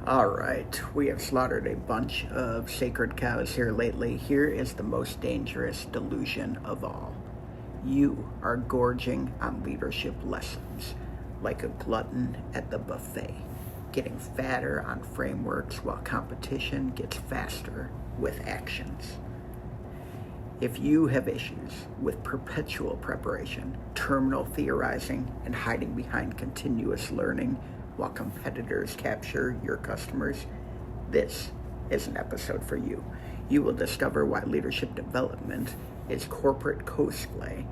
All right, we have slaughtered a bunch of sacred cows here lately. Here is the most dangerous delusion of all. You are gorging on leadership lessons like a glutton at the buffet, getting fatter on frameworks while competition gets faster with actions. If you have issues with perpetual preparation, terminal theorizing, and hiding behind continuous learning while competitors capture your customers, this is an episode for you. You will discover why leadership development is corporate cosplay,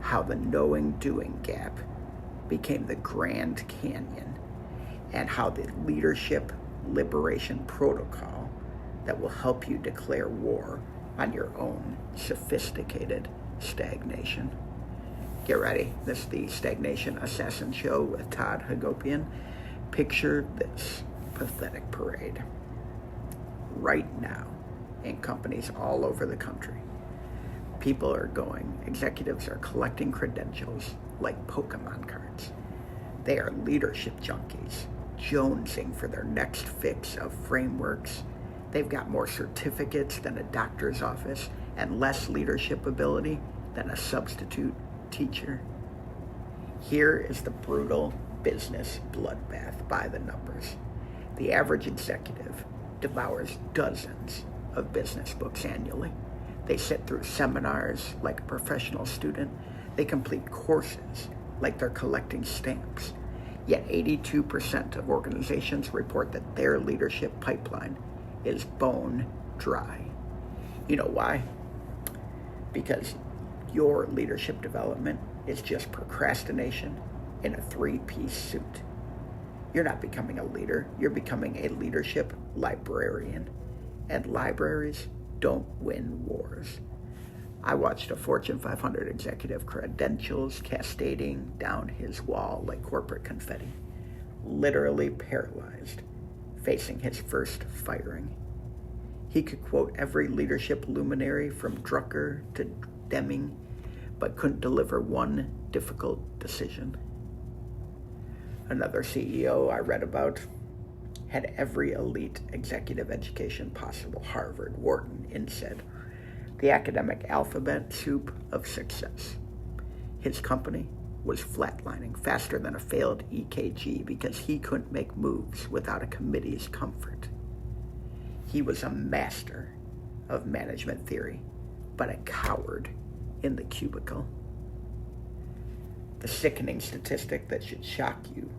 how the knowing-doing gap became the Grand Canyon, and how the leadership liberation protocol that will help you declare war on your own sophisticated stagnation. Get ready. This is the Stagnation Assassin Show with Todd Hagopian. Picture this pathetic parade. Right now, in companies all over the country, executives are collecting credentials like Pokemon cards. They are leadership junkies, jonesing for their next fix of frameworks. They've got more certificates than a doctor's office and less leadership ability than a substitute teacher. Here is the brutal business bloodbath by the numbers. The average executive devours dozens of business books annually. They sit through seminars like a professional student. They complete courses like they're collecting stamps. Yet 82% of organizations report that their leadership pipeline is bone dry. You know why? Because your leadership development is just procrastination in a three-piece suit. You're not becoming a leader, you're becoming a leadership librarian. And libraries don't win wars. I watched a Fortune 500 executive credentials cascading down his wall like corporate confetti, literally paralyzed, facing his first firing. He could quote every leadership luminary from Drucker to Deming, but couldn't deliver one difficult decision. Another CEO I read about had every elite executive education possible: Harvard, Wharton, INSEAD, the academic alphabet soup of success. His company was flatlining faster than a failed EKG because he couldn't make moves without a committee's comfort. He was a master of management theory, but a coward in the cubicle. The sickening statistic that should shock you: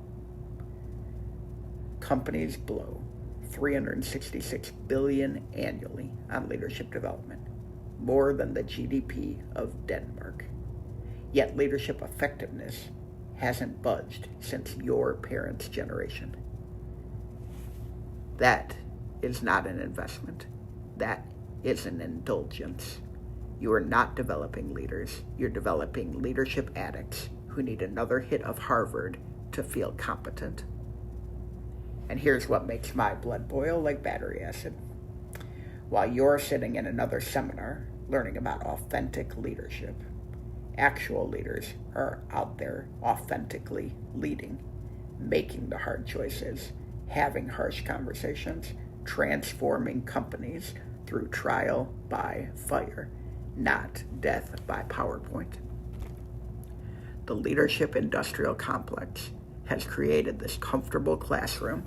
companies blow $366 billion annually on leadership development, more than the GDP of Denmark. Yet leadership effectiveness hasn't budged since your parents' generation. That is not an investment. That is an indulgence. You are not developing leaders. You're developing leadership addicts who need another hit of Harvard to feel competent. And here's what makes my blood boil like battery acid. While you're sitting in another seminar learning about authentic leadership, actual leaders are out there authentically leading, making the hard choices, having harsh conversations, transforming companies through trial by fire, not death by PowerPoint. The leadership industrial complex has created this comfortable classroom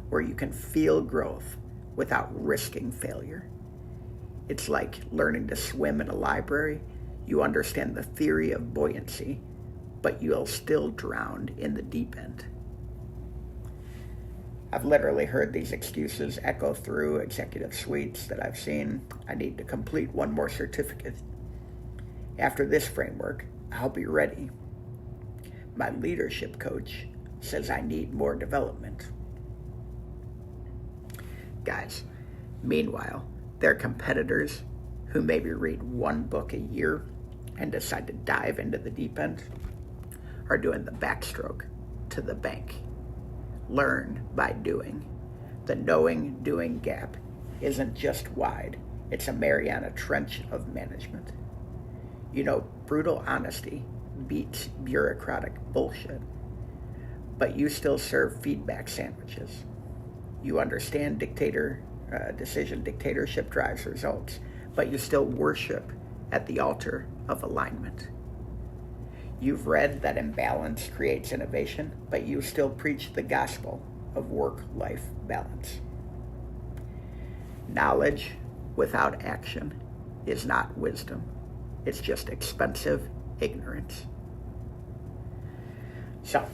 where you can feel growth without risking failure. It's like learning to swim in a library. You understand the theory of buoyancy, but you'll still drown in the deep end. I've literally heard these excuses echo through executive suites that I've seen. I need to complete one more certificate. After this framework, I'll be ready. My leadership coach says I need more development. Guys, meanwhile, their competitors who maybe read one book a year and decide to dive into the deep end are doing the backstroke to the bank. Learn by doing. The knowing-doing gap isn't just wide, it's a Mariana Trench of management. You know, brutal honesty beats bureaucratic bullshit, but you still serve feedback sandwiches. You understand decision dictatorship drives results, but you still worship at the altar of alignment. You've read that imbalance creates innovation, but you still preach the gospel of work-life balance. Knowledge without action is not wisdom. It's just expensive ignorance. So,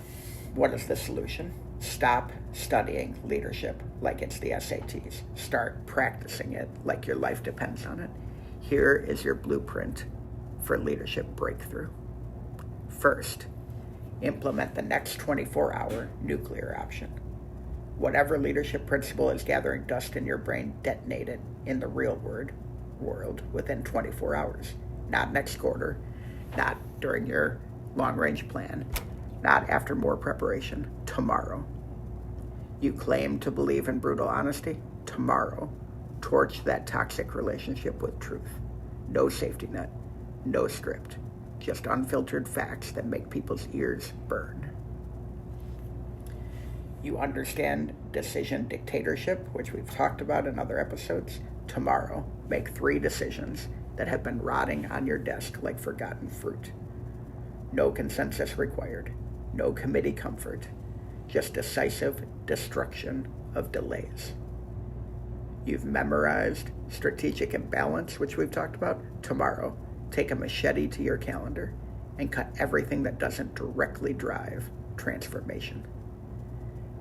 what is the solution? Stop studying leadership like it's the SATs. Start practicing it like your life depends on it. Here is your blueprint for leadership breakthrough. First, implement the next 24-hour nuclear option. Whatever leadership principle is gathering dust in your brain, detonate it in the real world within 24 hours. Not next quarter, not during your long-range plan, not after more preparation. Tomorrow. You claim to believe in brutal honesty? Tomorrow. Torch that toxic relationship with truth. No safety net, no script, just unfiltered facts that make people's ears burn. You understand decision dictatorship, which we've talked about in other episodes. Tomorrow, make 3 decisions that have been rotting on your desk like forgotten fruit. No consensus required, no committee comfort, just decisive destruction of delays. You've memorized strategic imbalance, which we've talked about. Tomorrow, take a machete to your calendar and cut everything that doesn't directly drive transformation.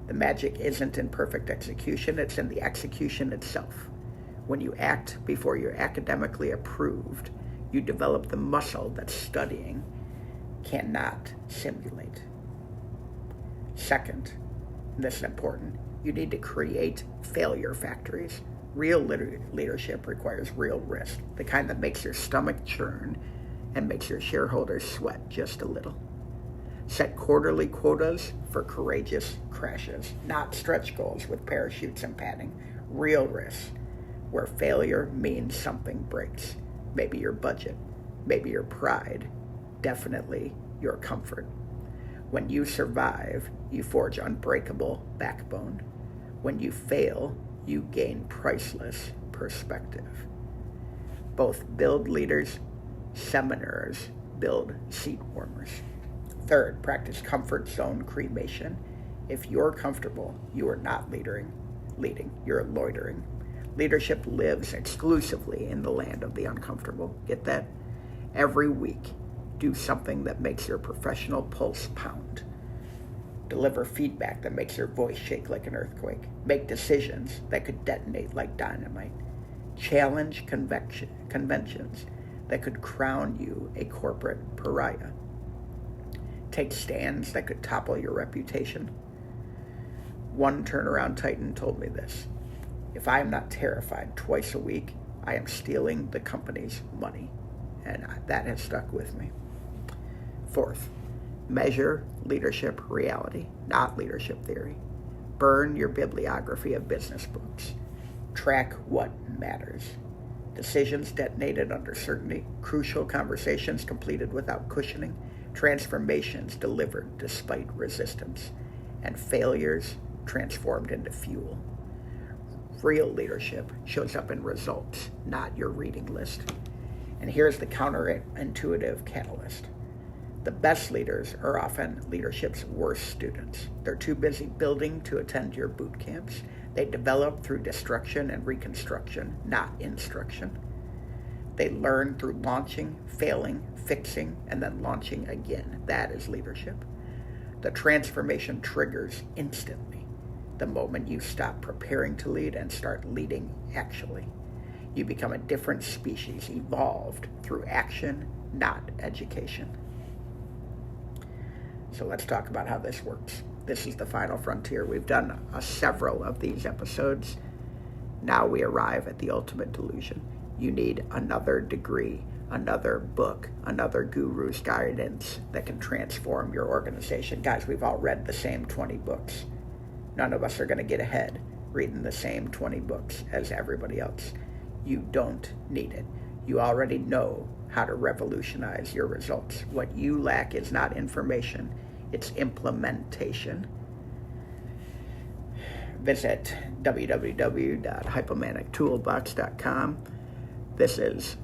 The magic isn't in perfect execution, it's in the execution itself. When you act before you're academically approved, you develop the muscle that studying cannot simulate. Second, and this is important, you need to create failure factories. Real leadership requires real risk, the kind that makes your stomach churn and makes your shareholders sweat just a little. Set quarterly quotas for courageous crashes, not stretch goals with parachutes and padding. Real risks, where failure means something breaks. Maybe your budget, maybe your pride, definitely your comfort. When you survive, you forge unbreakable backbone. When you fail, you gain priceless perspective. Both build leaders, seminars build seat warmers. Third, practice comfort zone cremation. If you're comfortable, you are not leading, you're loitering. Leadership lives exclusively in the land of the uncomfortable. Get that? Every week, do something that makes your professional pulse pound. Deliver feedback that makes your voice shake like an earthquake. Make decisions that could detonate like dynamite. Challenge conventions that could crown you a corporate pariah. Take stands that could topple your reputation. One turnaround titan told me this: if I am not terrified twice a week, I am stealing the company's money. And that has stuck with me. Fourth, measure leadership reality, not leadership theory. Burn your bibliography of business books. Track what matters. Decisions detonated under certainty, crucial conversations completed without cushioning, transformations delivered despite resistance, and failures transformed into fuel. Real leadership shows up in results, not your reading list. And here's the counterintuitive catalyst. The best leaders are often leadership's worst students. They're too busy building to attend your boot camps. They develop through destruction and reconstruction, not instruction. They learn through launching, failing, fixing, and then launching again. That is leadership. The transformation triggers instantly the moment you stop preparing to lead and start leading actually. You become a different species, evolved through action, not education. So let's talk about how this works. This is the final frontier. We've done several of these episodes. Now we arrive at the ultimate delusion. You need another degree, another book, another guru's guidance that can transform your organization. Guys, we've all read the same 20 books. None of us are going to get ahead reading the same 20 books as everybody else. You don't need it. You already know how to revolutionize your results. What you lack is not information, it's implementation. visit www.hypomanictoolbox.com. This is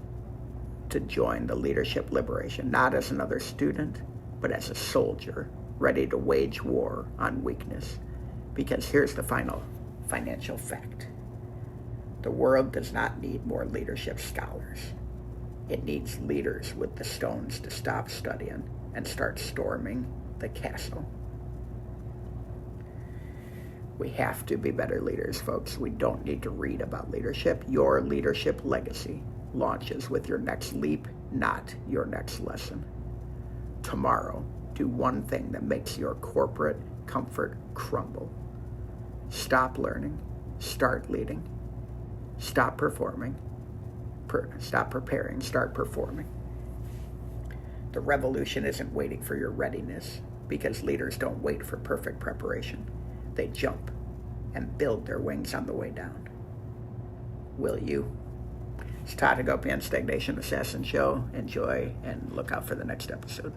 to join the leadership liberation, not as another student, but as a soldier ready to wage war on weakness. Because here's the final financial fact. The world does not need more leadership scholars. It needs leaders with the stones to stop studying and start storming the castle. We have to be better leaders, folks. We don't need to read about leadership. Your leadership legacy launches with your next leap, not your next lesson. Tomorrow, do one thing that makes your corporate comfort crumble. Stop learning. Start leading. Stop performing. Stop preparing. Start performing. The revolution isn't waiting for your readiness, because leaders don't wait for perfect preparation. They jump and build their wings on the way down. Will you? It's Todd Hagopian, Stagnation Assassin Show. Enjoy and look out for the next episode.